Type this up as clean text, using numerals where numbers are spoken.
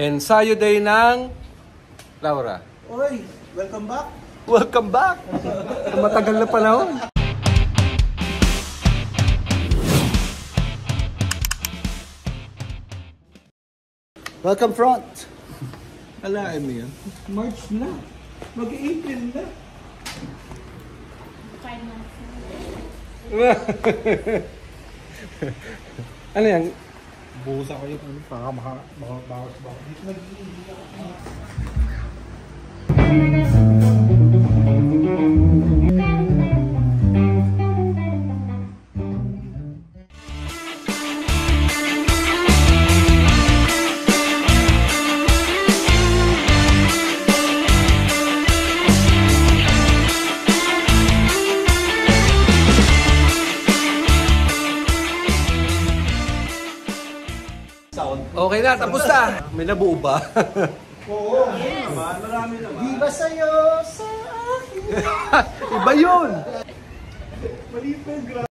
Ensayo day ng Laura. Oy, welcome back. Welcome back! Matagal na panahon. Welcome front. Alaan mo yan. March na. Mag-April na. 5 months Ano yan? Buhusan ko yung baka dito Okay na, tapos na. May nabuo ba? Oo, naman. Marami naman. Di ba sa'yo, sa akin? Iba yun! Mali pa yung